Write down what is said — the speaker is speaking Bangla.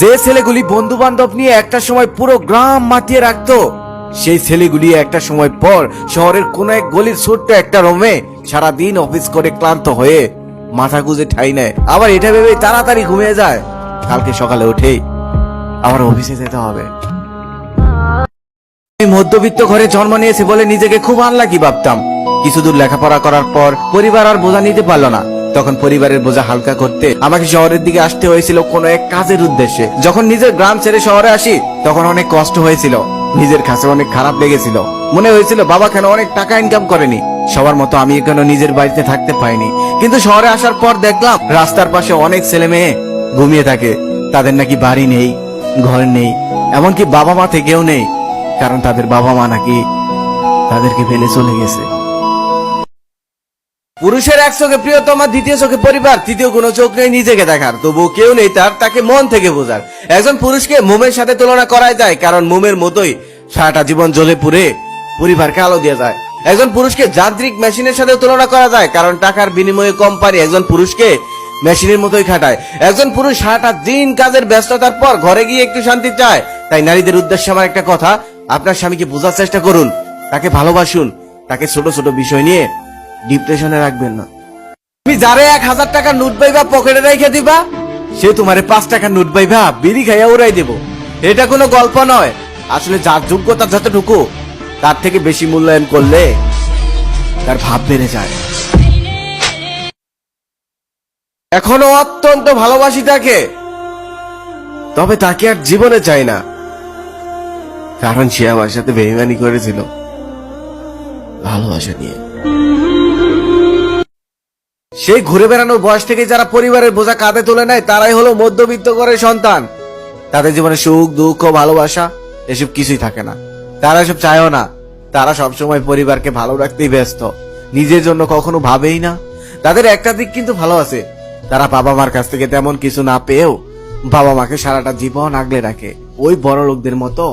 যে ছেলেগুলি বন্ধু বান্ধব নিয়ে একটা সময় পুরো গ্রাম মাতিয়ে রাখতো, সেই ছেলেগুলি একটা সময় পর শহরের কোন এক গলির ছোট্ট একটা রুমে সারাদিন অফিস করে ক্লান্ত হয়ে মাথা গুঁজে ঠাই নেয়, আবার এটা ভেবে তাড়াতাড়ি ঘুমিয়ে যায় কালকে সকালে উঠেই আবার অফিসে যেতে হবে। আমি মধ্যবিত্ত ঘরে জন্ম নিয়েছি বলে নিজেকে খুব আনলাকি ভাবতাম। কিছু দূর লেখাপড়া করার পর পরিবার আর বোঝা নিতে পারলো না। তখন পরিবারের বোঝা হালকা করতে আমাকে শহরের দিকে আসতে হয়েছিল কোনো এক কাজের উদ্দেশ্যে। যখন নিজের গ্রাম ছেড়ে শহরে আসি তখন অনেক কষ্ট হয়েছিল, নিজের কাছে অনেক খারাপ লেগেছিল। মনে হয়েছিল বাবা কেন অনেক টাকা ইনকাম করেনি, সবার মতো আমি কেন নিজের বাড়িতে থাকতে পাইনি। কিন্তু শহরে আসার পর দেখলাম রাস্তার পাশে অনেক ছেলে মেয়ে ঘুমিয়ে থাকে, তাদের নাকি বাড়ি নেই, ঘর নেই, এমনকি বাবা মা থেকেও নেই, কারণ তাদের বাবা মা নাকি তাদেরকে ফেলে চলে গেছে। পুরুষের এক চোখে প্রিয়তমা, দ্বিতীয় চোখে পরিবার, তৃতীয় কোনো চোখ নেই নিজেকে দেখার, তবুও কেউ নেই তাকে মন থেকে বোঝার। একজন পুরুষকে মোমের সাথে তুলনা করাই যায়, কারণ মোমের মতোই সারাটা জীবন জ্বলে পুড়ে পরিবারকে আলো দিয়ে যায়। একজন পুরুষকে যান্ত্রিক মেশিনের সাথে তুলনা করা যায়, কারণ টাকার বিনিময়ে কোম্পানি একজন পুরুষকে মেশিনের মতোই খাটায়। একজন পুরুষ সারাটা দিন কাজের ব্যস্ততার পর ঘরে গিয়ে একটু শান্তি চায়। তাই নারীদের উদ্দেশ্যে আমার একটা কথা, আপনার স্বামীকে বোঝার চেষ্টা করুন, তাকে ভালোবাসুন, তাকে ছোট ছোট বিষয় নিয়ে ডিপ্রেশনে রাখবেন না। তুমি যারে 1000 টাকার নোট পাইবা পকেটে রেখে দিবা, সে তোমারে 5 টাকার নোট পাইবা বিড়ি খাইয়া উড়াই দেব। এটা কোনো গল্প নয়, আসলে যার যোগ্যতা যতটুকু তার থেকে বেশি মূল্যায়ন করলে তার ভাব বেড়ে যায়। এখনো অত্যন্ত ভালোবাসি তাকে, তবে তাকে আর জীবনে চাই না, কারণ সে আমার সাথে বেইমানি করেছিল ভালোবাসা নিয়ে। সেই ঘুরে বেড়ানোর বয়স থেকে যারা পরিবারের বোঝা কাঁধে তুলে নেয় তারাই হলো মধ্যবিত্ত ঘরের সন্তান। তাদের জীবনে সুখ দুঃখ ভালোবাসা এসব কিছুই থাকে না, তারা এসব চায়ও না। তারা সবসময় পরিবারকে ভালো রাখতেই ব্যস্ত, নিজের জন্য কখনো ভাবেই না। তাদের একটা দিক কিন্তু ভালো আছে, তারা বাবা মার কাছ থেকে তেমন কিছু না পেয়েও বাবা মাকে সারাটা জীবন আগলে রাখে, ওই বড় লোকদের মতো